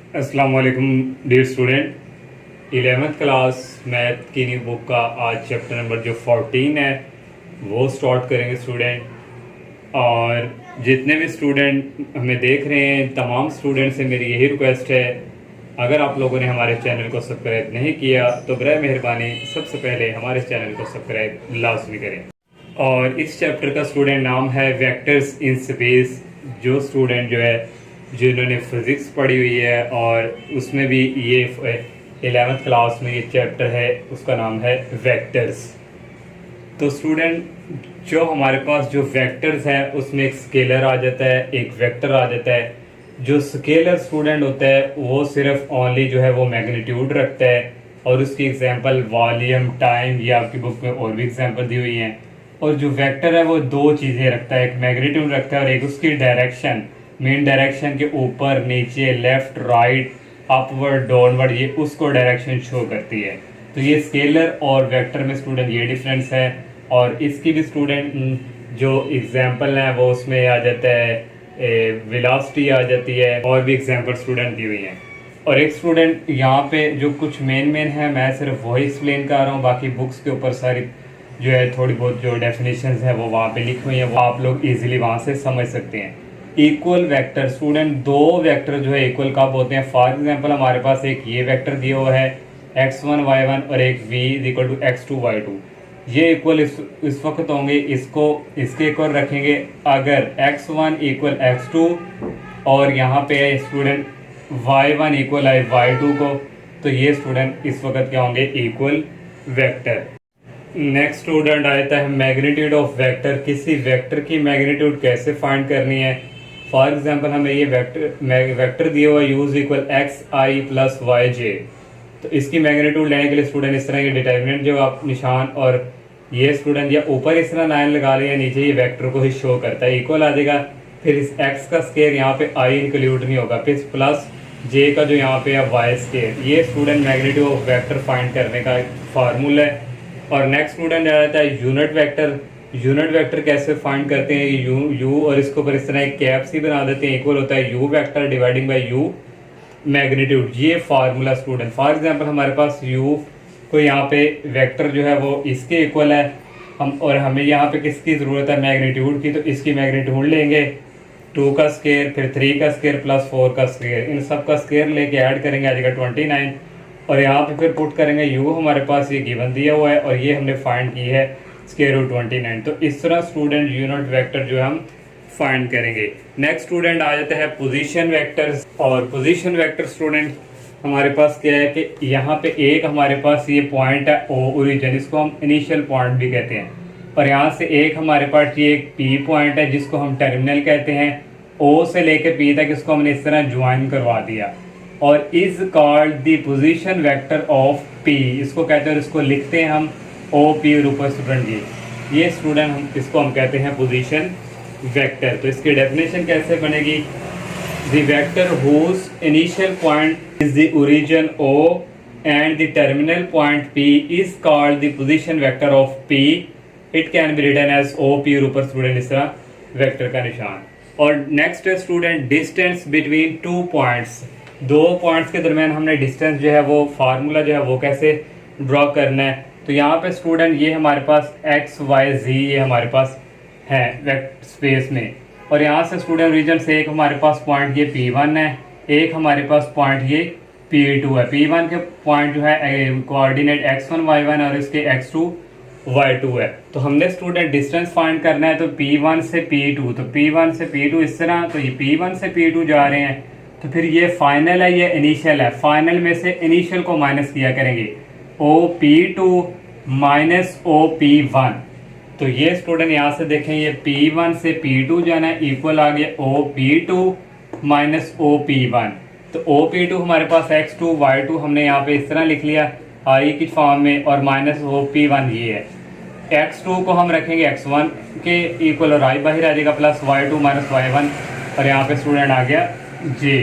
अस्सलाम वालेकुम dear student. 11th class math की न्यू बुक का आज चैप्टर नंबर जो 14 है वो स्टार्ट करेंगे स्टूडेंट। और जितने भी स्टूडेंट हमें देख रहे हैं तमाम स्टूडेंट से मेरी यही रिक्वेस्ट है, अगर आप लोगों ने हमारे चैनल को सब्सक्राइब नहीं किया तो बराए मेहरबानी सबसे पहले हमारे चैनल को सब्सक्राइब लाजमी करें। और इस चैप्टर का स्टूडेंट नाम है वेक्टर्स इन स्पेस। जो स्टूडेंट जो है जिन्होंने फिज़िक्स पढ़ी हुई है और उसमें भी ये 11th क्लास में ये चैप्टर है उसका नाम है वेक्टर्स। तो स्टूडेंट जो हमारे पास जो वेक्टर्स है उसमें एक स्केलर आ जाता है, एक वेक्टर आ जाता है। जो स्केलर स्टूडेंट होता है वो सिर्फ ओनली जो है वो मैग्नीट्यूड रखता है और उसकी एग्जांपल वॉल्यूम, टाइम, ये आपकी बुक में और भी एग्जांपल दी हुई हैं। और जो वेक्टर है वो दो चीज़ें रखता है, एक मैग्नीट्यूड रखता है और एक उसकी डायरेक्शन, मेन डायरेक्शन के ऊपर नीचे, लेफ्ट राइट, अपवर्ड डाउनवर्ड, ये उसको डायरेक्शन शो करती है। तो ये स्केलर और वेक्टर में स्टूडेंट ये डिफरेंस है। और इसकी भी स्टूडेंट जो एग्जांपल है वो उसमें आ जाता है वेलोसिटी आ जाती है और भी एग्जांपल स्टूडेंट दी हुई हैं। और एक स्टूडेंट यहाँ पे जो कुछ मेन है मैं सिर्फ वही एक्सप्लेन कर रहा हूँ, बाकी बुक्स के ऊपर सारी जो है थोड़ी बहुत जो डेफिनेशंस है वो वहाँ पे लिखी हुई है, वो आप लोग इजीली वहाँ से समझ सकते हैं। इक्वल वेक्टर स्टूडेंट, दो वेक्टर जो है इक्वल कब होते हैं? फॉर एग्जांपल हमारे पास एक ये वेक्टर दिया हुआ है x1 y1 और एक v equal to x2 y2। ये इक्वल इस वक्त होंगे, इसको इसके इक्वल रखेंगे अगर x1 इक्वल x2 और यहाँ पे है स्टूडेंट y1 इक्वल है y2 को, तो ये स्टूडेंट इस वक्त क्या होंगे? Equal vector. नेक्स्ट स्टूडेंट आता है मैग्नीट्यूड ऑफ वेक्टर। किसी वेक्टर की मैग्नीट्यूड कैसे फाइंड करनी है? फॉर एग्जांपल हमें ये वेक्टर दिया हुआ यूज इक्वल एक्स आई प्लस वाई जे। तो इसकी मैग्नीट्यूड लेने के लिए स्टूडेंट इस तरह के डिटरमिनेंट जो आप निशान और ये स्टूडेंट या ऊपर इस तरह लाइन लगा लें या नीचे ये वेक्टर को ही शो करता है, इक्वल आ जाएगा। फिर इस एक्स का स्केयर यहाँ पे आई इंक्लूड नहीं होगा, फिर प्लस जे का जो यहाँ पे है वाई स्केयर। ये student magnitude of vector find करने का फार्मूला है। और नेक्स्ट स्टूडेंट आ जाता है यूनिट वेक्टर। यूनिट वेक्टर कैसे फाइंड करते हैं? यू और इसको पर इस तरह एक कैप सी बना देते हैं, इक्वल होता है you vector dividing by you magnitude. ये फार्मूला स्टूडेंट, फॉर एग्जांपल हमारे पास यू को यहाँ पे वेक्टर जो है वो इसके इक्वल है, हम और हमें यहाँ पे किसकी ज़रूरत है? मैग्नीट्यूड की। तो इसकी मैग्नीट्यूड लेंगे 2 का स्केयर, फिर 3 का स्केयर प्लस 4 का स्केयर, इन सब का स्केयर लेके ऐड करेंगे आ जाएगा 29। और यहाँ पे फिर पुट करेंगे यू, हमारे पास ये गिवन दिया हुआ है और ये हमने फाइंड की है स्केयर रूट 29। तो इस तरह स्टूडेंट यूनिट वेक्टर जो है हम फाइंड करेंगे। नेक्स्ट स्टूडेंट आ जाता है पोजीशन वेक्टर। और पोजीशन वेक्टर स्टूडेंट हमारे पास क्या है कि यहाँ पे एक हमारे पास ये पॉइंट है ओ ओरिजिन, इसको हम इनिशियल पॉइंट भी कहते हैं। और यहाँ से एक हमारे पास ये एक पी पॉइंट है जिसको हम टर्मिनल कहते हैं। ओ से लेकर पी तक इसको हमने इस तरह ज्वाइन करवा दिया और is called the position vector of P, इसको कहते हैं और इसको लिखते हैं हम ओ पी ऊपर स्टूडेंट ये स्टूडेंट हम इसको हम कहते हैं पोजीशन वेक्टर। तो इसकी डेफिनेशन कैसे बनेगी? The vector whose initial point is the origin O and the terminal point P is called the position vector of P. It can be written as O P ऊपर student इस तरह vector का निशान। और next है student distance between 2 points. 2 points के दरमियान हमने डिस्टेंस जो है वो फार्मूला जो है वो कैसे ड्रॉ करना है? तो यहाँ पे स्टूडेंट ये हमारे पास एक्स वाई जी ये हमारे पास है वेक्टर स्पेस में। और यहाँ से स्टूडेंट रीजन से एक हमारे पास पॉइंट ये P1 है, एक हमारे पास पॉइंट ये P2 है। P1 के पॉइंट जो है कोऑर्डिनेट x1 y1 और इसके x2 y2 है। तो हमने स्टूडेंट डिस्टेंस फाइंड करना है, तो P1 से P2, तो P1 से P2 इस तरह, तो ये P1 से P2 जा रहे हैं। तो फिर ये फाइनल है, ये इनिशियल है। फाइनल में से इनिशियल को माइनस किया करेंगे, OP2 माइनस OP1। तो ये स्टूडेंट यहाँ से देखें ये P1 से P2 जाना है, इक्वल आ गया OP2 माइनस OP1। तो OP2 हमारे पास x2 y2 हमने यहाँ पे इस तरह लिख लिया आई की फॉर्म में, और माइनस OP1 ये है। x2 को हम रखेंगे x1 के इक्वल और आई बाहर आ जाएगा प्लस y2 माइनस y1, और यहाँ पे स्टूडेंट आ गया j।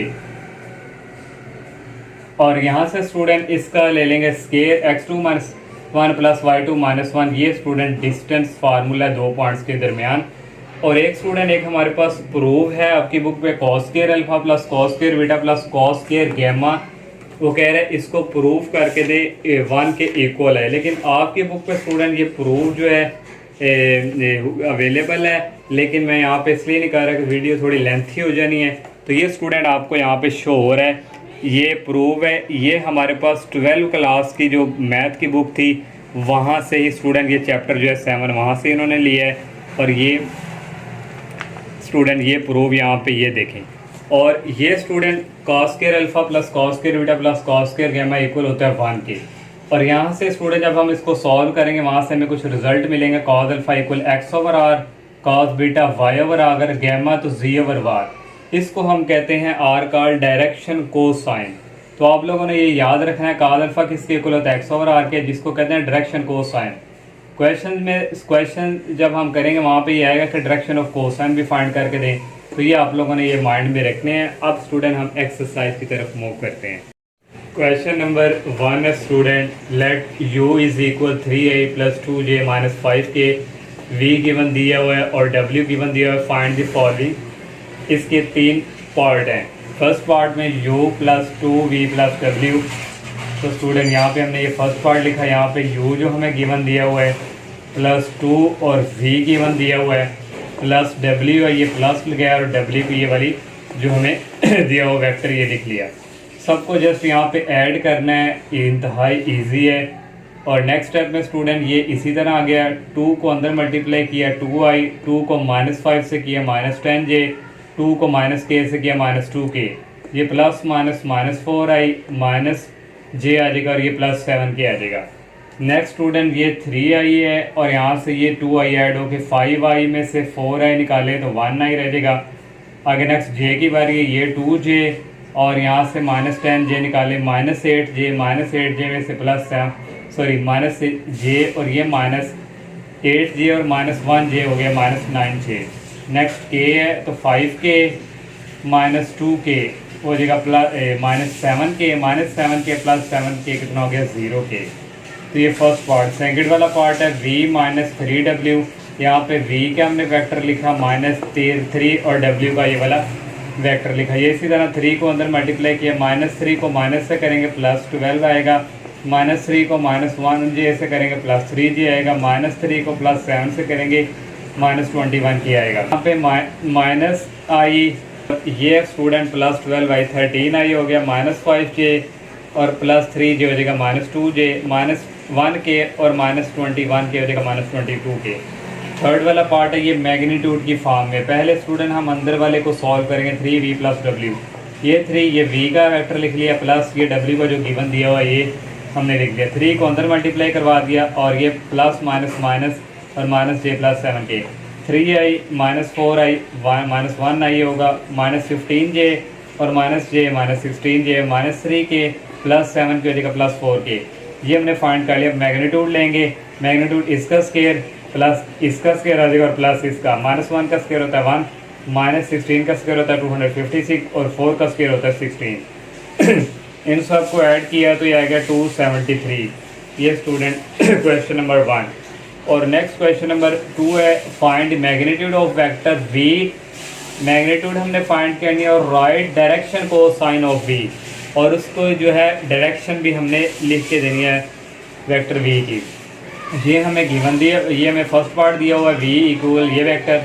और यहाँ से स्टूडेंट इसका ले लेंगे square x2 minus 1 plus y2 minus 1। ये स्टूडेंट डिस्टेंस फार्मूला 2 पॉइंट्स के दरमियान। और एक स्टूडेंट एक हमारे पास प्रूव है आपकी बुक पे cos square alpha plus cos square beta plus cos square gamma, वो कह रहे हैं इसको प्रूव करके दे 1 के इक्वल है। लेकिन आपकी बुक पे स्टूडेंट ये प्रूव जो है अवेलेबल है, लेकिन मैं यहाँ पे इसलिए नहीं कर रहा कि वीडियो थोड़ी लेंथी हो जानी है। तो ये स्टूडेंट आपको यहाँ पे शो हो रहा है, ये प्रूव है। ये हमारे पास 12 क्लास की जो मैथ की बुक थी वहाँ से ही स्टूडेंट ये चैप्टर जो है 7 वहाँ से इन्होंने लिया है। और ये स्टूडेंट ये प्रूव यहाँ पे ये देखें, और ये student cos square alpha plus cos square beta plus cos square gamma equal होता है 1 के। और यहाँ से स्टूडेंट जब हम इसको सॉल्व करेंगे वहाँ से हमें कुछ रिजल्ट मिलेंगे। Cos alpha equal X over R, cos beta Y over R, अगर गैमा तो जी ओवर वार। इसको हम कहते हैं आर का डायरेक्शन कोसाइन। तो आप लोगों ने ये याद रखना है, कॉस अल्फा किसके इक्वल होता है एक्स ओवर आर के, जिसको कहते हैं डायरेक्शन कोसाइन। क्वेश्चन जब हम करेंगे वहाँ पे ये आएगा कि डायरेक्शन ऑफ कोसाइन भी फाइंड करके दें। तो ये आप लोगों ने ये माइंड में रखने हैं। अब स्टूडेंट हम एक्सरसाइज की तरफ मूव करते हैं। क्वेश्चन नंबर 1 है student, let u is equal 3a plus 2j minus 5k, v given दिया हुआ है और w गिवन दिया हुआ है, फाइंड द फॉलोइंग। इसके 3 पार्ट हैं। फर्स्ट पार्ट में u plus 2v plus w। तो स्टूडेंट यहाँ पे हमने ये फर्स्ट पार्ट लिखा, यहाँ पे u जो हमें गिवन दिया हुआ है प्लस 2 और v गिवन दिया हुआ है प्लस w है, ये प्लस गया और w की ये वाली जो हमें दिया हुआ वेक्टर ये लिख लिया। सबको जस्ट यहाँ पे ऐड करना है, ये इंतहाई ईजी है। और नेक्स्ट स्टेप में स्टूडेंट ये इसी तरह आ गया, 2 को अंदर मल्टीप्लाई किया 2i, 2 को -5 से किया -10j, 2 को -k से किया -2k, ये plus minus -4i minus j आ जाएगा और ये +7k आ जाएगा। नेक्स्ट स्टूडेंट ये 3i है और यहाँ से ये 2i ऐड होके 5i में से 4i निकाले तो 1i रह जाएगा। आगे नेक्स्ट j की बारी है, ये 2j और यहाँ से -10j निकाले -8j, -8j में से -j और ये -8j और -1j हो गया -9j। नेक्स्ट k है तो 5k -2k हो जाएगा -7k प्लस 7k कितना हो गया 0k। तो ये फर्स्ट पार्ट। सेकंड वाला पार्ट है v माइनस 3w, यहाँ पे v का हमने वेक्टर लिखा -3 और w का ये वाला वेक्टर लिखा। ये इसी तरह 3 को अंदर मल्टीप्लाई किया, -3 को माइनस से करेंगे +12 आएगा, -3 को -1j से करेंगे +3j आएगा, -3 को +7 से करेंगे -21k आएगा। यहाँ पे -i ये स्टूडेंट +12i 13i हो गया, -5j और +3j हो जाएगा -2j, -1k और -21k हो जाएगा -22k। थर्ड वाला पार्ट है ये मैग्नीट्यूड की फॉर्म में। पहले स्टूडेंट हम अंदर वाले को सॉल्व करेंगे, 3v प्लस w। ये 3 ये v का वेक्टर लिख लिया प्लस ये w का जो गिवन दिया हुआ है ये हमने लिख दिया। 3 को अंदर मल्टीप्लाई करवा दिया और ये प्लस माइनस माइनस और -j + 7k, 3i -4i -1i होगा, -15j और -j -16j, -3k + 7k हो जाएगा +4k। ये हमने फाइंड कर लिया। मैग्नीट्यूड लेंगे, मैग्नीट्यूड इसका स्क्वायर प्लस इसका स्क्वायर आ जाएगा और प्लस इसका। -1 का स्क्वायर होता है 1, -16 का स्क्वायर होता है 256 और 4 का स्क्वायर होता है 16। इन सब को ऐड किया तो ये आएगा 273। ये स्टूडेंट क्वेश्चन नंबर 1। और नेक्स्ट क्वेश्चन नंबर 2 है, find magnitude of vector v। Magnitude हमने फाइंड करनी है और राइट डायरेक्शन को साइन ऑफ v, और उसको जो है डायरेक्शन भी हमने लिख के देनी है वेक्टर v की। ये हमें गिवन दिया, ये हमें फर्स्ट पार्ट दिया हुआ है v इक्वल ये वेक्टर।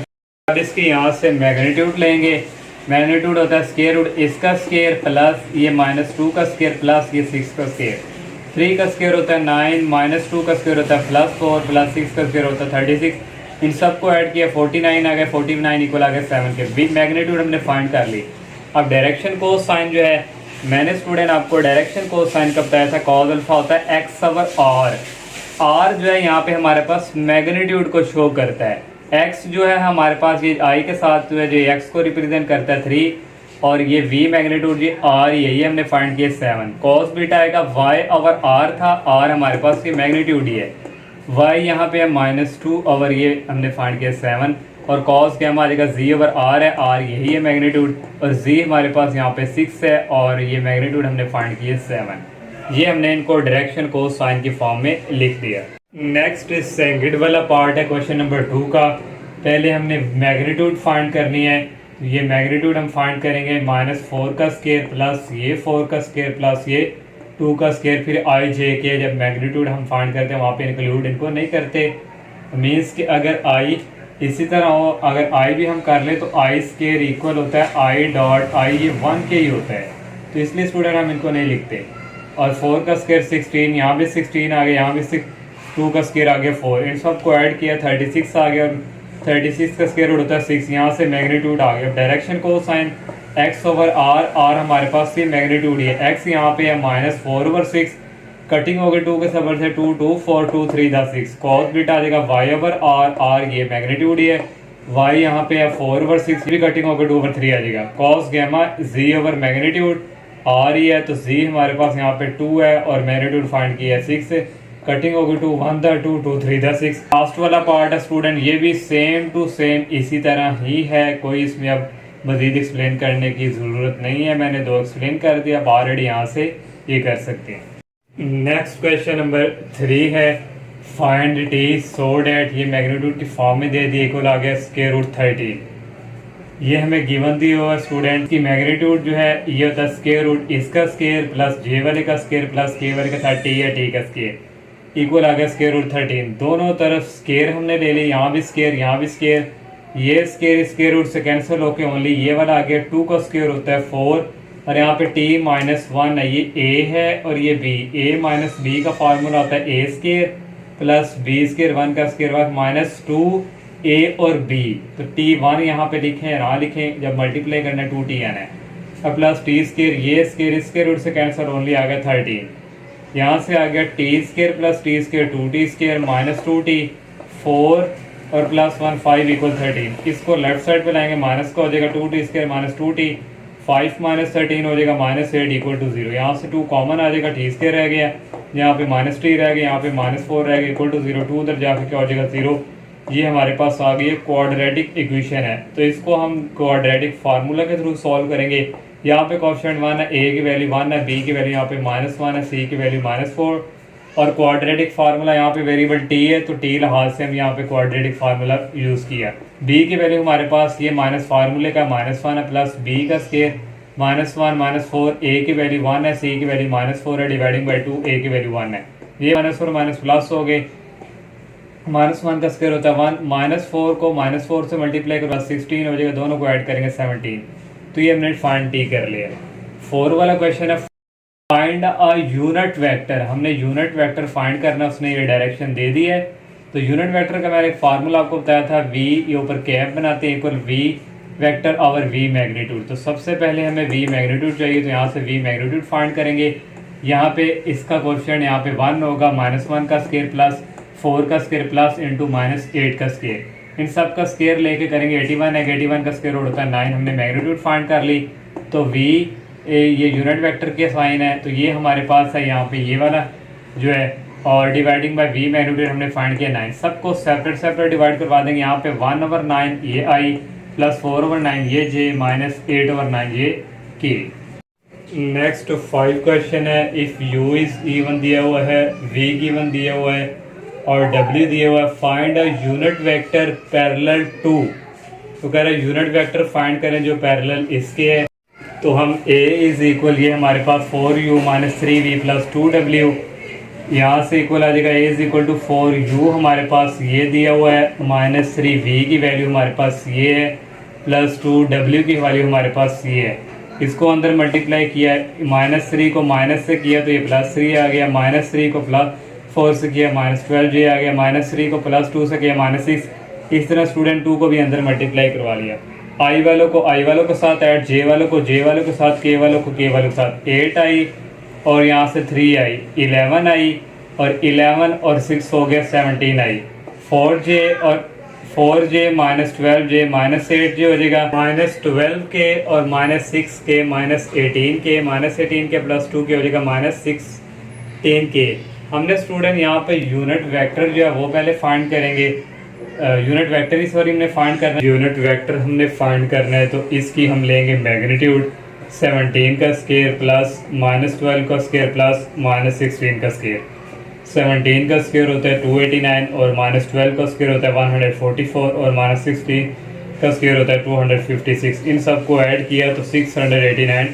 अब इसके यहाँ से मैग्नीट्यूड लेंगे, मैग्नीट्यूड होता है स्क्वायर रूट इसका स्क्वायर प्लस ये -2 का स्क्वायर प्लस ये 6 का स्क्वायर। 3 का स्क्वायर होता है 9, -2 का स्क्वायर होता है +4 प्लस 6 का स्क्वायर होता है 36। इन सबको ऐड किया 49 आ गया, 49 इक्वल आ गया 7 के। मैग्नीट्यूड हमने फाइंड कर ली। अब डायरेक्शन को साइन जो है, मैंने स्टूडेंट आपको डायरेक्शन को साइन का बताया था, कॉस अल्फा होता है x ओवर r। r जो है यहाँ पे हमारे पास मैग्नीट्यूड को शो करता है, x जो है हमारे पास ये i के साथ जो है जो x को रिप्रेजेंट करता है 3, और ये v मैग्नीट्यूड ये r ये हमने फाइंड किया 7। कॉस बीटा आएगा y ओवर r था, r हमारे पास ये मैग्नीट्यूड ही है, y यहाँ पे है -2 ओवर ये हमने फाइंड किया 7, और कॉस गैमा आ जाएगा z ओवर r है, r यही है मैग्नीट्यूड, और z हमारे पास यहाँ पे 6 है और ये मैग्नीट्यूड हमने फाइंड किया 7। ये हमने इनको डायरेक्शन को साइन की फॉर्म में लिख दिया। नेक्स्ट सेकंड वाला पार्ट है क्वेश्चन नंबर 2 का, पहले हमने मैग्नीट्यूड फाइंड करनी है। ये मैग्नीट्यूड हम फाइंड करेंगे -4 का स्केयर प्लस ये 4 का स्केयर प्लस ये 2 का स्केयर, फिर आई जे के जब मैग्नीट्यूड हम फाइंड करते हैं वहाँ पे इंक्लूड इनको नहीं करते। मीन्स कि अगर आई इसी तरह हो, अगर आई भी हम कर ले तो आई स्केयर इक्वल होता है आई डॉट आई, ये 1 के ही होता है, तो इसलिए स्टूडेंट हम इनको नहीं लिखते। और 4 का स्केयर 16, यहाँ भी 16 आ गया, यहाँ भी 2 का स्केयर आ गया 4, इन सबको ऐड किया 36 आ गया, और 36 का स्केयर रूट होता है 6, यहाँ से मैग्नीट्यूड आ गया। डायरेक्शन को sine x over R, R हमारे पास ये मैग्नीट्यूड है, x यहाँ पे है -4/6, कटिंग हो गई 2 के सबर से 2 2 4 2 3 6, कॉस बीटा आ जाएगा y ओवर आर, आर ये मैग्नीट्यूड ही है, y यहाँ पे है 4/6, भी कटिंग हो गई 2/3 आ जाएगा, cos gamma z over magnitude r ही है, तो z हमारे पास यहाँ पे 2 है और मैग्नीट्यूड फाइंड किया है 6, कटिंग होगी 2 1 2 2 3 6। लास्ट वाला पार्ट है स्टूडेंट, ये भी सेम टू सेम इसी तरह ही है, कोई इसमें अब मजीद एक्सप्लेन करने की ज़रूरत नहीं है, मैंने 2 एक्सप्लेन कर दिया, आप ऑलरेडी यहाँ से ये कर सकते हैं। नेक्स्ट क्वेश्चन नंबर 3 है, फाइंड टी सो डैट, ये मैग्नीट्यूड की फॉर्म में दे दी, इक्वल आ गया स्क्वायर रूट 13, ये हमें गिवन दी हुआ स्टूडेंट की मैग्नीट्यूड जो है ये होता है स्क्वायर रूट इसका स्क्वायर प्लस जे वाले का स्क्वायर प्लस के वाले का साथ टी है, टी का स्क्वायर इक्वल आ गया स्क्वायर रूट 13, दोनों तरफ स्क्वायर हमने ले ली, यहाँ भी स्क्वायर यहाँ भी स्क्वायर, ये स्क्वायर रूट से कैंसिल होके ओनली ये वाला आ गया, 2 का स्क्वायर होता है 4, और यहाँ पे t -1 है, ये a है और ये b, a माइनस b का फार्मूला होता है a square plus b square 1 का स्क्वायर -2a और b, तो t1 यहाँ पे लिखें ना लिखें, जब मल्टीप्लाई करना 2t आना है, अब प्लस t स्क्वायर, ये स्क्वायर स्क्वायर रूट से कैंसिल ओनली आ गया 13, यहाँ से आ गया T square plus T square 2t square -2t 4 और प्लस 1 5 इक्वल 13, इसको लेफ्ट साइड पे लाएंगे, माइनस का हो जाएगा 2t स्क्वायर -2t 5 -13 हो जाएगा -8 इक्वल टू 0, यहाँ से 2 कॉमन आ जाएगा, टी स्क्वायर रह गया, यहाँ पे -t रह गया, यहाँ पे -4 रह गया इक्वल टू 0, 2 उधर जाके क्या हो जाएगा 0, ये हमारे पास आ गई क्वाड्रेटिक इक्वेशन है। तो इसको हम क्वाड्रेटिक फार्मूला के थ्रू सॉल्व करेंगे। यहाँ पे कोएफिशिएंट 1 है, a की वैल्यू 1 है, b की वैल्यू यहाँ पे -1 है, c की वैल्यू -4, और क्वाड्रेटिक फार्मूला यहाँ पे वेरिएबल t है, तो t लिहाज से हम यहाँ पे क्वाड्रेटिक फार्मूला यूज़ किया। b की वैल्यू हमारे पास ये माइनस फार्मूले का -1 है प्लस b का स्क्वायर -1 -4, a की वैल्यू 1 है, c की वैल्यू -4 है, डिवाइडिंग बाई 2, a की वैल्यू 1 है, ये माइनस और माइनस प्लस हो गए, -1 का स्क्वायर होता है 1, -4 को -4 से मल्टीप्लाई करो 16 हो जाएगा, दोनों को ऐड करेंगे 17, तो ये हमने फाइंड टी कर लिया। 4 वाला क्वेश्चन है, फाइंड अ यूनिट वेक्टर, हमने यूनिट वेक्टर फाइंड करना, उसने ये डायरेक्शन दे दी है। तो यूनिट वेक्टर का मैंने एक फार्मूला आपको बताया था, v ये ऊपर कैप बनाते हैं इक्वल v वेक्टर और v मैग्नीट्यूड। तो सबसे पहले हमें v मैग्नीट्यूड चाहिए, तो यहाँ से v मैग्नीट्यूड फाइंड करेंगे। यहाँ पे इसका कोएफिशिएंट यहाँ पे 1 होगा, -1 का स्क्वायर प्लस 4 का स्क्वायर प्लस इंटू -8 का स्क्वायर, इन सब का स्क्वायर लेके करेंगे 81 है, 81 का स्क्वायर रूट होता है 9, हमने मैग्नीट्यूड फाइंड कर ली। तो v ये यूनिट वेक्टर के साइन है, तो ये हमारे पास है यहाँ पे ये वाला जो है, और डिवाइडिंग बाय v मैग्नीट्यूड हमने फाइंड किया 9, सबको सेपरेट डिवाइड करवा देंगे। यहाँ पे 1/9 ये i प्लस 4/9 ये j -8/9 ये k। नेक्स्ट 5 क्वेश्चन है, इफ u इज इवन दिया हुआ है, v गिवन दिया हुआ है और w दिया हुआ है, find a unit vector parallel to, तो कह रहा है यूनिट वेक्टर फाइंड करें जो पैरेलल इसके है। तो हम a इज इक्वल, ये हमारे पास 4u - 3v प्लस 2w, यहाँ से इक्वल आ जाएगा a is equal to 4u, हमारे पास ये दिया हुआ है, -3v की वैल्यू हमारे पास ये है, प्लस 2w की वैल्यू हमारे पास ये है। इसको अंदर मल्टीप्लाई किया, -3 को माइनस से किया तो ये +3 आ गया, -3 को +4 से किया -12j आ गया, -3 को +2 से किया -6, इस तरह स्टूडेंट 2 को भी अंदर मल्टीप्लाई करवा लिया। i वालों को i वालों के साथ ऐड, j वालों को j वालों के साथ, k वालों को k वालों के साथ, 8i और यहाँ से 3i 11i और 11 और 6 हो गया 17i, 4j और 4j -12j -8j हो जाएगा, -12k और -6k -18k -18k plus 2k हो जाएगा -16k। हमने स्टूडेंट यहाँ पे यूनिट वेक्टर जो है वो पहले फाइंड करेंगे, यूनिट वेक्टर ही सॉरी हमने फाइंड करना है, यूनिट वेक्टर हमने फाइंड करना है, तो इसकी हम लेंगे मैग्नीट्यूड 17 का स्क्वायर प्लस -12 का स्क्वायर प्लस -16 का स्क्वायर। 17 का स्क्वायर होता है 289 और -12 का स्क्वायर होता है 144 और -16 का स्क्वायर होता है 256। इन सब को ऐड किया तो 689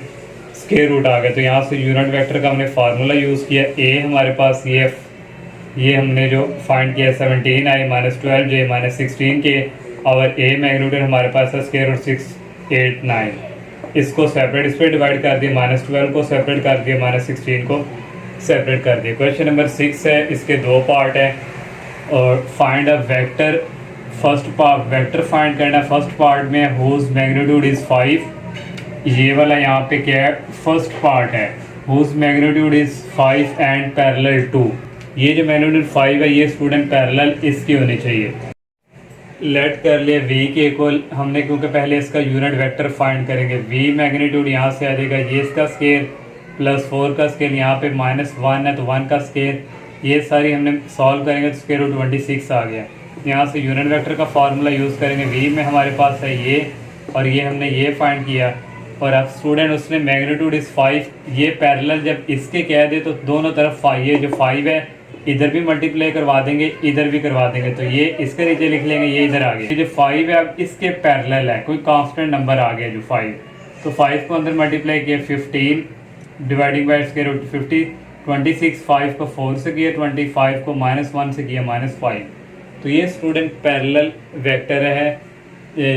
स्क्वायर रूट आ गया। तो यहाँ से यूनिट वेक्टर का हमने फार्मूला यूज़ किया। ए हमारे पास ये हमने जो फाइंड किया 17 आई -12 जे -16 के, और ए मैग्नीट्यूड हमारे पास है स्क्वायर रूट 689। इसको सेपरेट, इस पर डिवाइड कर दिया, -12 को सेपरेट कर दिया, -16 को सेपरेट कर दिया। क्वेश्चन नंबर 6 है, इसके दो पार्ट है और find a vector. First part vector find करना। फर्स्ट पार्ट में हुज मैग्नीट्यूड इज़ 5, ये वाला यहाँ पे क्या है, फर्स्ट पार्ट है। Whose magnitude is 5 and parallel to, ये जो मैग्नीट्यूड 5 है ये स्टूडेंट पैरेलल इसकी होनी चाहिए। लेट कर लिया v के इक्वल हमने, क्योंकि पहले इसका यूनिट वेक्टर फाइंड करेंगे। v मैग्नीट्यूड यहाँ से आ जाएगा, ये इसका स्केल प्लस 4 का स्केल, यहाँ पे -1 है तो 1 का स्केल। ये सारी हमने सॉल्व करेंगे तो स्क्वायर रूट 26 आ गया। यहाँ से यूनिट वेक्टर का फार्मूला यूज़ करेंगे। v में हमारे पास है ये, और ये हमने ये फाइंड किया। और अब स्टूडेंट उसने मैग्नीट्यूड इज़ 5, ये पैरेलल जब इसके कह दे तो दोनों तरफ 5, ये जो 5 है इधर भी मल्टीप्लाई करवा देंगे, इधर भी करवा देंगे, तो ये इसके नीचे लिख लेंगे, ये इधर आ गया। जो 5 है अब इसके पैरेलल है, कोई कांस्टेंट नंबर आ गया जो 5, तो 5 को अंदर मल्टीप्लाई किया 15 डिवाइडिंग बाय स्क्वायर रूट 50, 26 5 को 4 से किया, 25 को -1 से किया -5। तो ये स्टूडेंट पैरेलल वेक्टर है,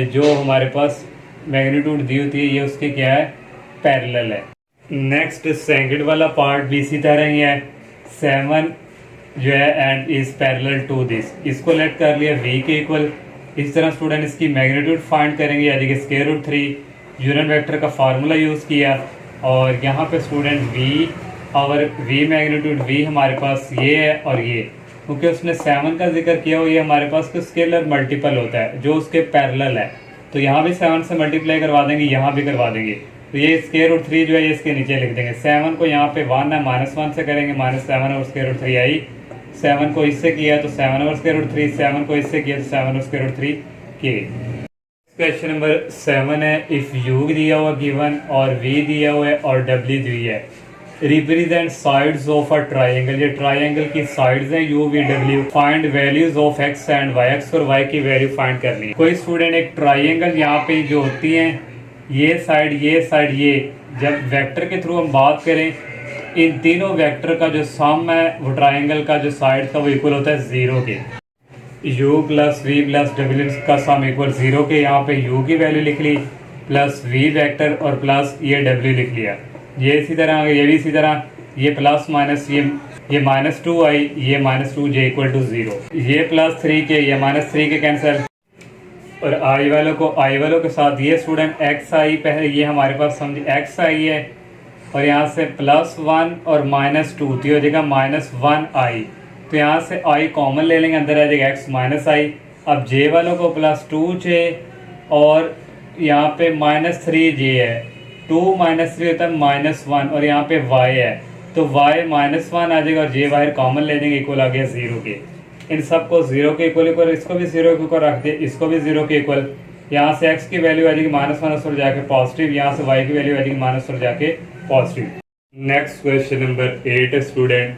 जो हमारे पास मैग्नीट्यूड दी होती है ये उसके क्या है, पैरेलल है। नेक्स्ट सेकंड वाला पार्ट भी इसी तरह ही है। 7 जो है and is parallel to this, इसको लेट कर लिया v के इक्वल। इस तरह स्टूडेंट इसकी मैग्नीट्यूड फाइंड करेंगे, यानी कि स्क्वायर रूट 3 यूनिट वेक्टर का फार्मूला यूज़ किया। और यहाँ पे स्टूडेंट v और v मैग्नीट्यूड v हमारे पास ये है और ये, क्योंकि उसने 7 का जिक्र किया हो, ये हमारे पास कोई स्केलर मल्टीपल होता है जो उसके पैरेलल है, तो यहाँ भी 7 से मल्टीप्लाई करवा देंगे, यहाँ भी करवा देंगे। तो ये स्क्वायर रूट 3 जो है ये इसके नीचे लिख देंगे। 7 को यहाँ पे 1 है, -1 से करेंगे, -7 और स्क्वायर रूट 3 आई। 7 को इससे किया तो 7 और स्क्वायर रूट 3, 7 को इससे किया तो 7 और स्क्वायर रूट 3 के। क्वेश्चन नंबर 7 है, इफ u दिया हुआ गिवन और v दिया हुआ है और w दी है, represent sides of a triangle. ये ट्राइंगल की साइड्स हैं u v w। Find values of x and y, x और y की वैल्यू फाइंड करनी है। कोई स्टूडेंट एक ट्राइंगल यहाँ पे जो होती है, ये साइड ये जब वेक्टर के थ्रू हम बात करें, इन तीनों वेक्टर का जो सम है वो ट्राइंगल का जो साइड का वो इक्वल होता है 0 के। u plus v plus w का सम इक्वल 0 के। यहाँ पे u की वैल्यू लिख ली प्लस v वेक्टर और प्लस ये w लिख लिया। ये इसी तरह, ये भी इसी तरह, ये प्लस माइनस ये -2 आई, ये -2 j इक्वल टू 0, ये +3 के, ये -3 के कैंसिल। और i वालों के साथ ये स्टूडेंट x आई, पहले ये हमारे पास समझिए x आई है, और यहाँ से +1 और -2 तो हो जाएगा -1 आई। तो यहाँ से i कॉमन ले लेंगे, अंदर आ जाएगा x -i। अब j वालों को +2j और यहाँ पे -3j है, 2 -3 होता है -1, और यहाँ पे y है तो y -1 आ जाएगा और j बाहर कॉमन ले देंगे, इक्वल आ गया 0 के। इन सबको 0 के इक्वल, इसको भी 0 के इक्वल रख दे, इसको भी 0 के इक्वल। यहाँ से x की वैल्यू आ जाएगी -1 और जाके पॉजिटिव, यहाँ से y की वैल्यू आ जाएगी -1 और जाके positive. Next question number 8 student,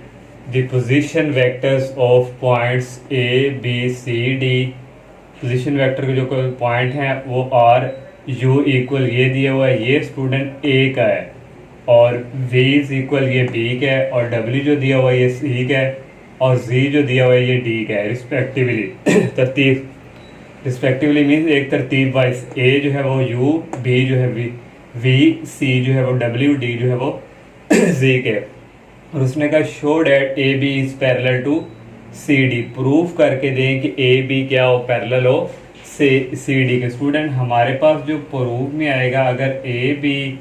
the position vectors of points a b c d। Position vector के जो पॉइंट हैं वो r u इक्वल ये दिया हुआ है, ये स्टूडेंट a का है, और v इज इक्वल ये b का है, और w जो दिया हुआ है ये c का है, और z जो दिया हुआ है ये d का है रिस्पेक्टिवली। तरतीब रिस्पेक्टिवली मीन्स एक तरतीब वाइज, a जो है वो u, b जो है v, c जो है वो w, d जो है वो z के। और उसने कहा show that A B is parallel to C D, proof करके दें कि ए बी क्या हो, पैरेलल हो सी डी के। स्टूडेंट हमारे पास जो प्रूफ में आएगा, अगर ए बी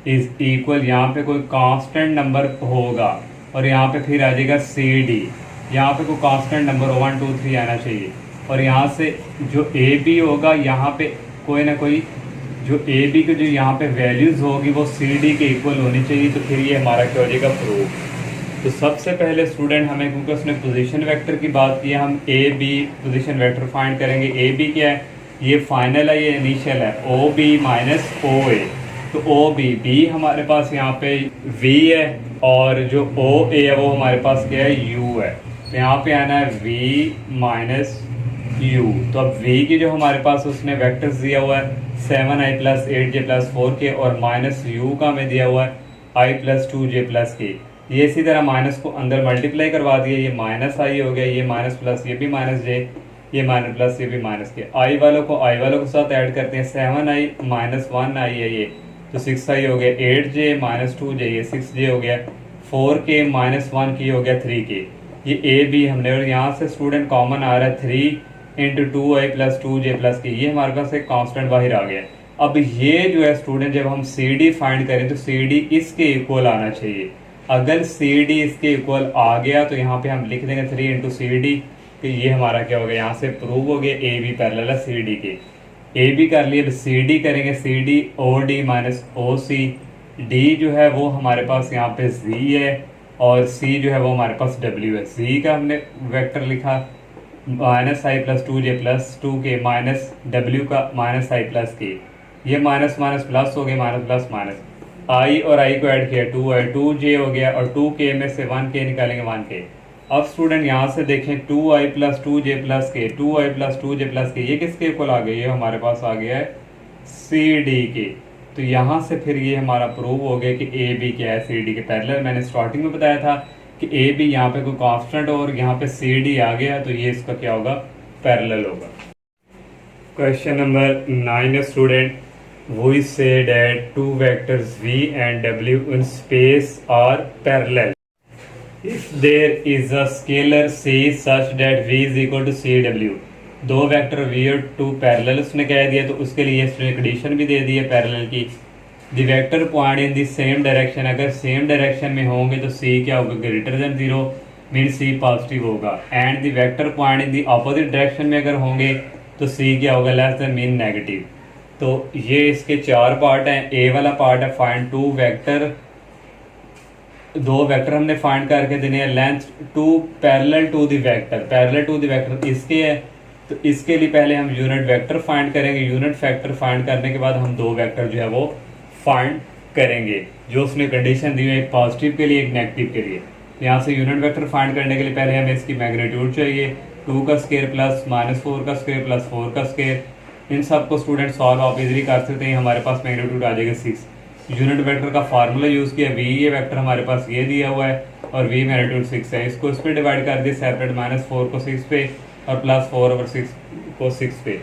इज इक्वल, यहाँ पे कोई कांस्टेंट नंबर होगा और यहाँ पे फिर आ जाएगा सी डी, यहाँ पे कोई कांस्टेंट नंबर 1 2 3 आना चाहिए, और यहाँ से जो ए बी होगा यहाँ पे कोई ना कोई जो ए बी की जो यहाँ पे वैल्यूज़ होगी वो सी डी के इक्वल होनी चाहिए, तो फिर ये हमारा क्या हो जाएगा, प्रूफ। तो सबसे पहले स्टूडेंट हमें, क्योंकि उसने पोजीशन वेक्टर की बात की है, हम A B position vector find करेंगे। ए बी क्या है, ये फाइनल है, ये इनिशियल है, ओ बी माइनस ओ ए, तो ओ बी हमारे पास यहाँ पे v है और जो ओ ए है वो हमारे पास क्या है u है। तो यहाँ पे आना है v माइनस u। तो अब v की जो हमारे पास उसने वेक्टर्स दिया हुआ है 7i plus 8j plus 4k और माइनस u का हमें दिया हुआ है i plus 2j plus k। ये इसी तरह माइनस को अंदर मल्टीप्लाई करवा दिया, ये माइनस आई हो गया, ये माइनस प्लस ये भी माइनस j, ये माइनस प्लस ये भी माइनस के। आई वालों को साथ ऐड करते हैं, 7i माइनस 1i है ये, तो 6i हो गया, 8j माइनस 2j ये 6j हो गया, 4k माइनस 1k हो गया 3k। ये ए बी हमने, और यहाँ से स्टूडेंट कॉमन आ रहा है 3 into 2i plus 2j plus k, ये हमारे पास एक कांस्टेंट बाहर आ गया। अब ये जो है स्टूडेंट जब हम सी डी फाइंड करें तो सी डी इसके इक्वल आना चाहिए। अगर सी डी इसके इक्वल आ गया तो यहाँ पे हम लिख देंगे 3 इंटू सी डी, कि ये हमारा क्या हो गया, यहाँ से प्रूव हो गया ए बी पैरेलल है सी डी के। ए बी कर लिए, अब सी डी करेंगे, C D O D minus O C, D जो है वो हमारे पास यहाँ पे जी है और सी जो है वो हमारे पास डब्ल्यू है। जी का हमने वेक्टर लिखा minus i plus 2j plus 2k minus W का माइनस आई प्लस के, ये माइनस माइनस प्लस हो गया, माइनस प्लस माइनस, आई और आई को ऐड किया 2i 2j हो गया और 2k में से 1k निकालेंगे 1k। अब स्टूडेंट यहाँ से देखें 2i प्लस 2j प्लस के, 2i plus 2j plus k, ये किसके इक्वल आ गया, ये हमारे पास आ गया है सी डी के। तो यहाँ से फिर ये हमारा प्रूव हो गया कि ए बी क्या है सी डी के पैरेलल। मैंने स्टार्टिंग में बताया था कि ए बी यहाँ पे कोई कांस्टेंट और यहाँ पे सी डी आ गया तो ये इसका क्या होगा, पैरेलल होगा। Question number 9 student, we say that two vectors v and w in space are parallel if there is a scalar c such that v is equal to cw। दो vector v और 2 parallel उसने कह दिया, तो उसके लिए इसने condition भी दे दी है पैरेलल की। The vector point in the same direction, अगर सेम डायरेक्शन में होंगे तो c क्या होगा, greater than 0 mean c positive होगा। And the vector point in the opposite direction में अगर होंगे तो c क्या होगा, लेस देन मीन नेगेटिव। तो ये इसके 4 पार्ट हैं। ए वाला पार्ट है फाइंड टू वेक्टर, दो वेक्टर हमने फाइंड करके देने हैं, length 2 parallel to the vector, parallel to the vector इसके है, तो इसके लिए पहले हम यूनिट वेक्टर फाइंड करेंगे, यूनिट फैक्टर फाइंड करने के बाद हम दो वेक्टर जो है वो फाइंड करेंगे जो उसने कंडीशन दी है, एक पॉजिटिव के लिए एक नेगेटिव के लिए। यहाँ से यूनिट वेक्टर फाइंड करने के लिए पहले हमें इसकी मैग्नीट्यूड चाहिए, 2 का स्क्वायर प्लस माइनस 4 का स्क्वायर प्लस 4 का स्क्वायर। इन सबको स्टूडेंट सॉल्व आप इजीली कर सकते हैं, हमारे पास मैग्नीट्यूड आ जाएगा 6। यूनिट वेक्टर का फार्मूला यूज़ किया, v ये वेक्टर हमारे पास ये दिया हुआ है और v मैग्नीट्यूड 6 है, इसको इस पर डिवाइड कर दिया सेपरेट, -4 को 6 पे और +4/6 को 6 पे।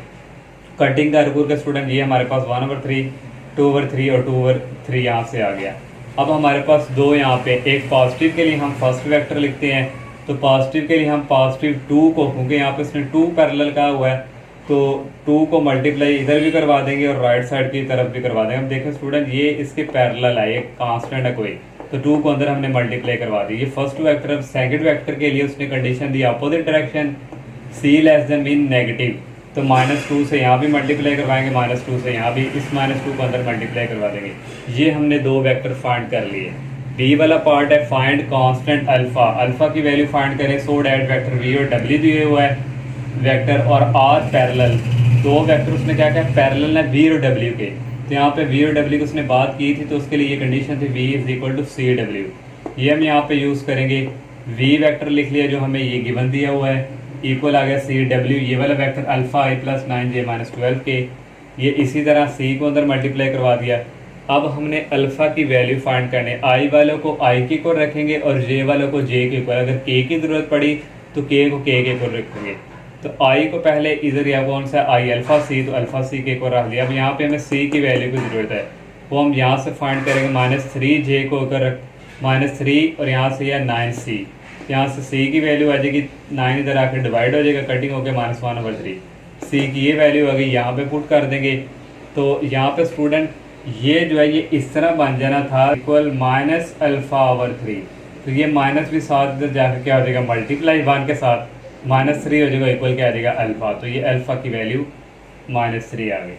कटिंग का रूल का स्टूडेंट ये हमारे पास 1/3, 2/3 और 2/3 यहाँ से आ गया। अब हमारे पास दो यहाँ पे, एक पॉजिटिव के लिए हम फर्स्ट वेक्टर लिखते हैं, तो पॉजिटिव के लिए हम पॉजिटिव 2 को, क्योंकि यहाँ पे इसने 2 पैरेलल का हुआ है तो 2 को मल्टीप्लाई इधर भी करवा देंगे और राइट साइड की तरफ भी करवा देंगे। हम देखें स्टूडेंट ये इसके पैरेलल है, ये कांस्टेंट है कोई, तो 2 को अंदर हमने मल्टीप्लाई करवा दी। ये फर्स्ट वेक्टर। अब सेकंड वेक्टर के लिए उसने condition the opposite direction, c less than mean negative, तो -2 से यहाँ भी मल्टीप्लाई करवाएंगे, -2 से यहाँ भी, इस -2 को अंदर मल्टीप्लाई करवा देंगे। ये हमने दो वेक्टर फाइंड कर लिए। बी वाला पार्ट है फाइंड कांस्टेंट अल्फा, अल्फा की वैल्यू फाइंड करें, सो डैट वेक्टर v और w दिए हुआ है वेक्टर और आर पैरेलल, दो वेक्टर उसने क्या क्या पैरेलल है v और w के। तो यहाँ पे v और w की उसने बात की थी तो उसके लिए ये कंडीशन थी v is equal to cw। ये हम यहाँ पे यूज़ करेंगे, v वेक्टर लिख लिया जो हमें ये गिवन दिया हुआ है, इक्वल आ गया cw, ये वाला vector alpha i plus 9j minus 12k, ये इसी तरह c को अंदर मल्टीप्लाई करवा दिया। अब हमने अल्फा की वैल्यू फाइंड करने, i वालों को i के इक्वल रखेंगे और j वालों को j के इक्वल, अगर k की ज़रूरत पड़ी तो k को k के इक्वल रखेंगे। तो i को पहले इधर या कौन सा i अल्फा c, तो अल्फा c के इक्वल रख दिया। अब यहाँ पे हमें c की वैल्यू की ज़रूरत है, वो हम यहाँ से फाइंड करेंगे, -3j को अगर -3 और यहाँ से या 9c, यहाँ से c की वैल्यू आ जाएगी 9 इधर आकर डिवाइड हो जाएगा, कटिंग होकर -1/3, c की ये वैल्यू आ गई, यहाँ पे पुट कर देंगे। तो यहाँ पे स्टूडेंट ये जो है ये इस तरह बन जाना था इक्वल -α/3, तो ये माइनस भी साथ इधर जाकर क्या हो जाएगा मल्टीप्लाई 1 के साथ, -3 हो जाएगा इक्वल क्या आ जाएगा अल्फा, तो ये अल्फा की वैल्यू -3 आ गई।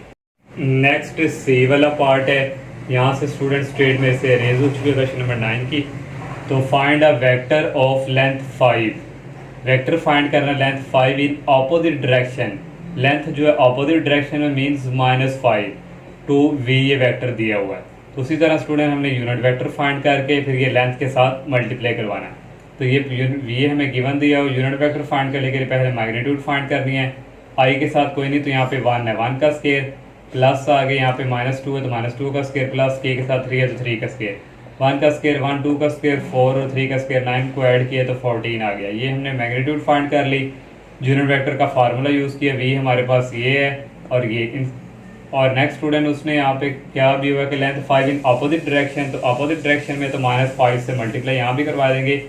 नेक्स्ट सी वाला पार्ट है, यहाँ से स्टूडेंट स्ट्रेट में से रेज हो चुकी है क्वेश्चन नंबर 9 की। तो find a vector of length 5, vector find करना length 5 in opposite direction, length जो है ऑपोजिट डायरेक्शन में मीन्स -5 टू v ये वेक्टर दिया हुआ है। उसी तरह स्टूडेंट हमने यूनिट वेक्टर फाइंड करके फिर ये लेंथ के साथ मल्टीप्लाई करवाना है। तो ये हमें गिवन दिया हो, यूनिट वेक्टर फाइंड करने के लिए पहले मैग्नीट्यूड फाइंड करनी है। आई के साथ कोई नहीं, तो यहाँ पे 1 है, 1 का स्केयर, प्लस आगे यहाँ पे -2 है तो -2 का स्केयर, प्लस के साथ 3 है तो 3 का स्केयर, 1 का स्केयर 1, 2 का स्केयर 4 और 3 का स्केयर 9 को ऐड किया तो 14 आ गया। ये हमने मैग्नीट्यूड फाइंड कर ली, यूनिट वेक्टर का फार्मूला यूज़ किया, v हमारे पास ये है और ये और नेक्स्ट स्टूडेंट उसने यहाँ पे क्या भी हुआ कि लेंथ 5 इन अपोजिट डायरेक्शन, तो अपोजिट डायरेक्शन में तो -5 से मल्टीप्लाई यहाँ भी करवा देंगे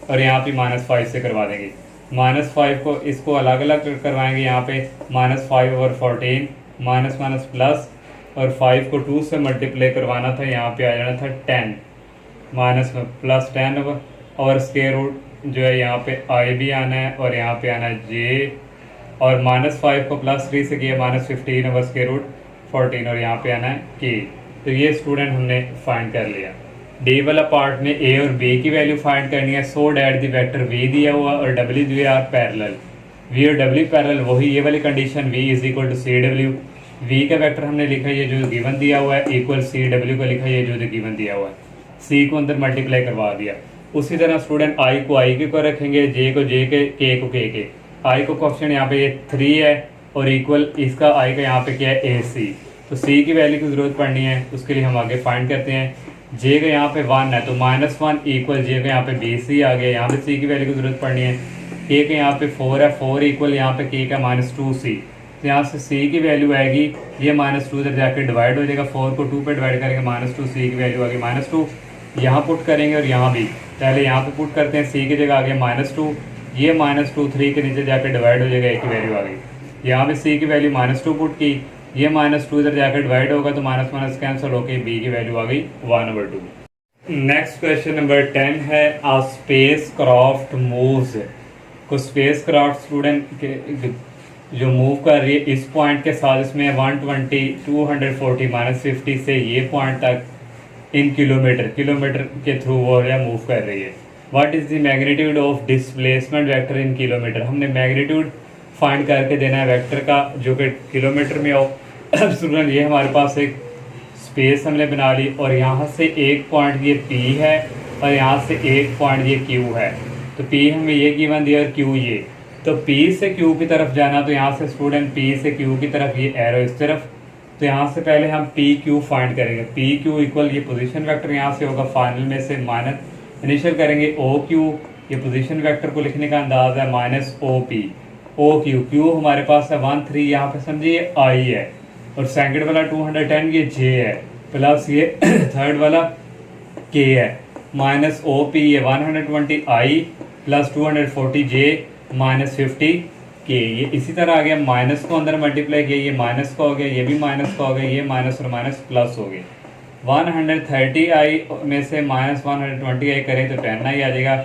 और यहाँ पे -5 से करवा देंगे। -5 को इसको अलग अलग करवाएंगे, यहाँ पे -5/14 माइनस माइनस प्लस और 5 को 2 से मल्टीप्लाई करवाना था, यहाँ पे आ जाना था 10 माइनस में प्लस 10 और स्क्वायर रूट जो है यहाँ पे आई भी आना है और यहाँ पे आना है जे और -5 को +3 से किया -15 ओवर स्क्वायर रूट 14 और यहाँ पे आना है के। तो ये स्टूडेंट हमने फाइंड कर लिया। डी वाला पार्ट में ए और बी की वैल्यू फाइंड करनी है। So that the vector V दिया हुआ और डब्ल्यू दिया आर पैरेलल, वी और डब्ल्यू पैरेलल, वही ये वाली condition v is equal to C W. V का वेक्टर हमने लिखा ये जो गिवन दिया हुआ है इक्वल सी डब्ल्यू का लिखा ये जो गिवन दिया हुआ है, सी को अंदर मल्टीप्लाई करवा दिया। उसी तरह स्टूडेंट आई को आई के को रखेंगे, जे को जे के को के। आई को क्वेश्चन यहाँ पे ये 3 है और इक्वल इसका आई का यहाँ पे क्या है ए सी, तो सी की वैल्यू की जरूरत पड़नी है, उसके लिए हम आगे फाइंड करते हैं। जे का यहाँ पे 1 है तो -1 इक्वल जे का यहाँ पे बी सी आ गया, यहाँ पे सी की वैल्यू की जरूरत पड़नी है। के के यहाँ पे 4 है, 4 इक्वल यहाँ पे के का -2c, तो यहाँ से सी की वैल्यू आएगी ये -2 इधर जाकर डिवाइड हो जाएगा, 4 को 2 पे डिवाइड करेंगे -2, सी की वैल्यू आ गई -2। यहाँ पुट करेंगे और यहाँ भी पहले यहाँ पे पुट करते हैं, सी की जगह आ गया -2, ये -2 3 के नीचे जाकर डिवाइड हो जाएगा, ए की वैल्यू आ गई। यहाँ पे सी की वैल्यू -2 पुट की, ये -2 इधर जाकर डिवाइड होगा तो माइनस माइनस कैंसिल होकर बी की वैल्यू आ गई 1/2। नेक्स्ट क्वेश्चन नंबर 10 है आ स्पेस क्राफ्ट मूव्स। को स्पेस क्राफ्ट स्टूडेंट के जो मूव कर रही है इस पॉइंट के साथ, इसमें 120 240 -50 से ये पॉइंट तक इन किलोमीटर के थ्रू वो या मूव कर रही है। What is the magnitude of displacement vector in kilometre. हमने मैग्नीट्यूड फाइंड करके देना है वेक्टर का जो कि किलोमीटर में हो। स्टूडेंट ये हमारे पास एक स्पेस हमने बना ली और यहाँ से एक पॉइंट ये P है और यहाँ से एक पॉइंट ये Q है, तो P हमें ये गिवन दिया और Q ये, तो P से Q की तरफ जाना, तो यहाँ से स्टूडेंट P से Q की तरफ ये एरो इस तरफ, तो यहाँ से पहले हम PQ फाइंड करेंगे। PQ इक्वल ये पोजीशन वेक्टर यहाँ से होगा, फाइनल में से माइनस इनिशियल करेंगे OQ, ये पोजीशन वेक्टर को लिखने का अंदाज है -OP OQ। Q हमारे पास है 1 3, यहाँ पे समझिए I है और सेकंड वाला 210 ये J है, प्लस ये थर्ड वाला K है, -OP ये 120 I प्लस 240 J -50 K। ये इसी तरह आ गया, माइनस को अंदर मल्टीप्लाई किया, ये माइनस का हो गया, ये भी माइनस का हो गया, ये माइनस और माइनस प्लस हो गए। 130 I में से -120 I करें तो 10 I आ जाएगा।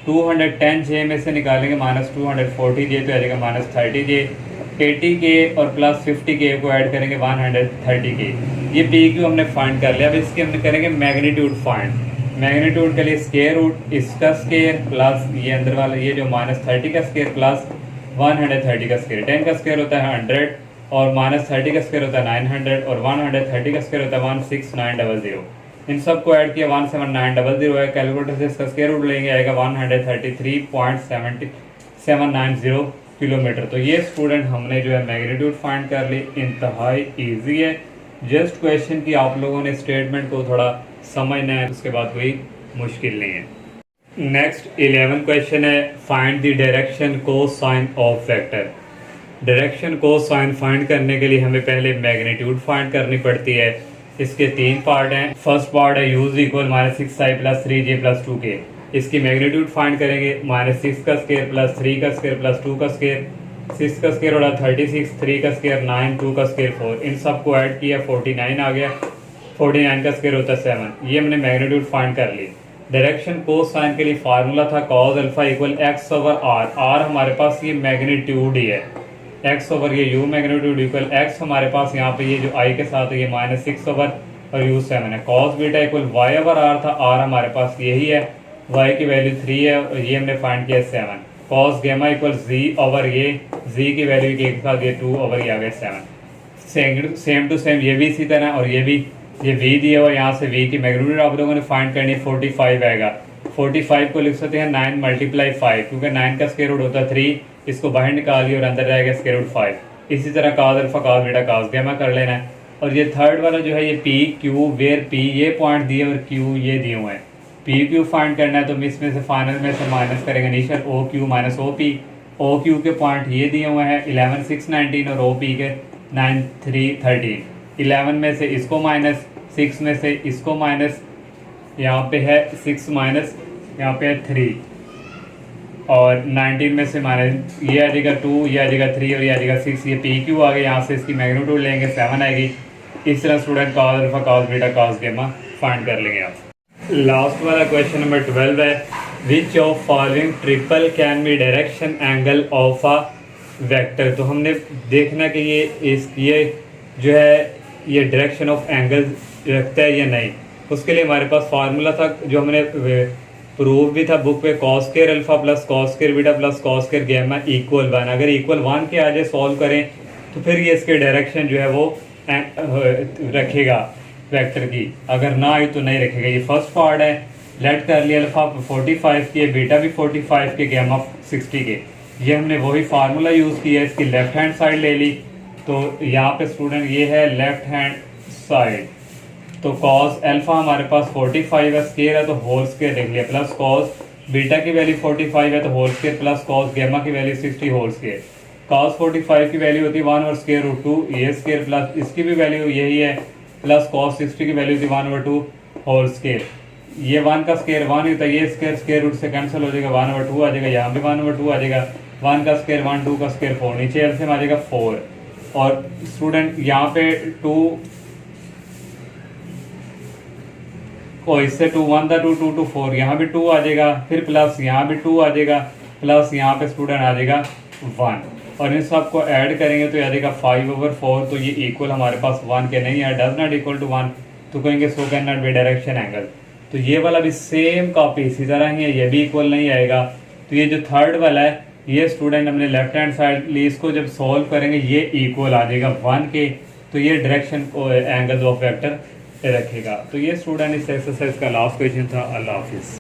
210 J में से निकालेंगे -240 J तो आ जाएगा -30 J। 80 K और प्लस 50 K को ऐड करेंगे 130 K। ये PQ हमने फाइंड कर लिया। अब इसके हमने करेंगे मैग्नीट्यूड फाइंड। मैग्नीट्यूड के लिए स्क्वायर रूट इसका स्क्वायर प्लस ये अंदर वाला ये जो -30 का स्क्वायर प्लस 130 का स्क्वायर। 10 का स्क्वायर होता है 100 और -30 का स्क्वायर होता है 900 और 130 का स्क्वायर होता है 16900। इन सब को ऐड किया 17900 है। कैलकुलेटर से इसका स्क्वायर रूट लेंगे आएगा 133.790 किलोमीटर। तो ये स्टूडेंट हमने जो है मैग्नीट्यूड फाइंड कर ली। इंतहाई इजी है, जस्ट क्वेश्चन की आप लोगों ने स्टेटमेंट को थोड़ा समझना है, उसके बाद कोई मुश्किल नहीं है। नेक्स्ट 11 क्वेश्चन है find the direction cosine of vector. Direction cosine find करने के लिए हमें पहले मैग्नीट्यूड फाइंड करनी पड़ती है। इसके 3 पार्ट हैं। फर्स्ट पार्ट है use equal -6i + 3j + 2k। इसकी मैग्नीट्यूड फाइंड करेंगे -6 का स्क्वायर प्लस 3 का स्क्वायर प्लस 2 का स्क्वायर। 6 का स्क्वायर होगा 36, 3 का स्क्वायर 9, 2 का स्क्वायर 4। इन सब को ऐड किया 49 आ गया। 49 का स्क्वायर होता है 7। ये हमने मैग्नीट्यूड फाइंड कर ली। डायरेक्शन कोसाइन के लिए फार्मूला था cos alpha equal x/r। r हमारे पास ये मैग्नीट्यूड ही है, x ओवर ये u मैग्नीट्यूड इक्वल x हमारे पास यहाँ पे ये जो i के साथ है ये -6 ओवर और u 7 है। cos बीटा इक्वल y/r था, r हमारे पास यही है, y की वैल्यू 3 है और ये हमने फाइंड किया 7। cos गेमा इक्वल z ओवर ये z की वैल्यू के साथ ये 2 ओवर ये आ गया 7। सेम टू सेम ये भी इसी तरह और ये भी ये v दिया हुआ, यहाँ से v की मैग्नीट्यूड आप लोगों ने फाइंड करनी है, 45 आएगा। 45 को लिख सकते हैं 9 मल्टीप्लाई 5, क्योंकि 9 का स्क्वायर रूट होता है 3, इसको बाहर निकालिए और अंदर जाएगा स्क्वायर रूट 5। इसी तरह काज अल्फा काज बीटा काज गैमा कर लेना है। और ये थर्ड वाला जो है ये पी क्यू वेयर पी ये पॉइंट दिए और क्यू ये दिए हुए हैं, पी क्यू फाइंड करना है तो इसमें से फाइनल में से माइनस करेंगे initial O Q minus O P. O Q के पॉइंट ये दिए हुए हैं 11 6 19 और ओ पी के 9 3 13। 11 में से इसको माइनस, 6 में से इसको माइनस, यहाँ पे है 6 माइनस, यहाँ पे है 3 और 19 में से माइनस, ये आ जाएगा 2, ये आ जाएगा 3 और ये आ जाएगा 6। ये पी क्यू आ गया, यहाँ से इसकी मैग्नीट्यूड लेंगे 7 आएगी। इस तरह student cos alpha cos beta cos gamma find कर लेंगे आप। लास्ट वाला क्वेश्चन नंबर 12 है, which of following triple can be direction angle of a vector. तो हमने देखना कि ये जो है ये डायरेक्शन ऑफ एंगल रखता है या नहीं। उसके लिए हमारे पास फार्मूला था जो हमने प्रूव भी था बुक पे, cos square alpha plus cos square beta plus cos square gamma equal 1। अगर इक्वल 1 के आ जाए सॉल्व करें तो फिर ये इसके डायरेक्शन जो है वो रखेगा वेक्टर की, अगर ना आई तो नहीं रखेगा। ये फर्स्ट पार्ट है, लेट कर लिया अल्फा 45 के, बीटा भी 45 के, गामा 60 के। ये हमने वही फार्मूला यूज़ किया, इसकी लेफ्ट हैंड साइड ले ली। तो यहाँ पे स्टूडेंट ये है लेफ्ट हैंड साइड, तो कॉस अल्फा हमारे पास 45 है, स्क्वायर है तो होल स्क्वायर लिख लिया, प्लस कॉस बीटा की वैल्यू 45 है तो whole square, plus cos gamma की वैल्यू 60 होल स्क्वायर। कॉस 45 की वैल्यू होती है 1 और स्क्वायर रूट 2, ये स्क्वायर प्लस इसकी भी वैल्यू यही है, प्लस कॉस 60 की वैल्यू थी 1 over 2 होल स्क्वायर। ये 1 का स्क्वायर 1 होता है, ये स्क्वायर स्क्वायर रूट से कैंसिल हो जाएगा, 1 over 2 आ जाएगा, यहाँ भी 1 over 2 आ जाएगा। 1 का स्क्वायर 1, 2 का स्क्वायर 4, नीचे एलसीएम आ जाएगा 4। और स्टूडेंट यहाँ पे 2 को इससे 2 1 था 2 2 2 4, यहाँ भी 2 आ जाएगा, फिर प्लस यहाँ भी 2 आ जाएगा, प्लस यहाँ पे स्टूडेंट आ जाएगा 1 और इन सब को ऐड करेंगे तो आ जाएगा 5 over 4। तो ये इक्वल हमारे पास 1 के नहीं है, डज नॉट इक्वल टू 1, तो कहेंगे so can not be direction angle. तो ये वाला भी सेम कॉपी इसी तरह ही है, ये भी इक्वल नहीं आएगा। तो ये जो थर्ड वाला है ये स्टूडेंट हमने लेफ्ट हैंड साइड ली, इसको जब सॉल्व करेंगे ये इक्वल आ जाएगा 1 के, तो ये डायरेक्शन एंगल ऑफ वेक्टर रखेगा। तो ये स्टूडेंट इस एक्सरसाइज का लास्ट क्वेश्चन था। अल्लाह हाफिज़।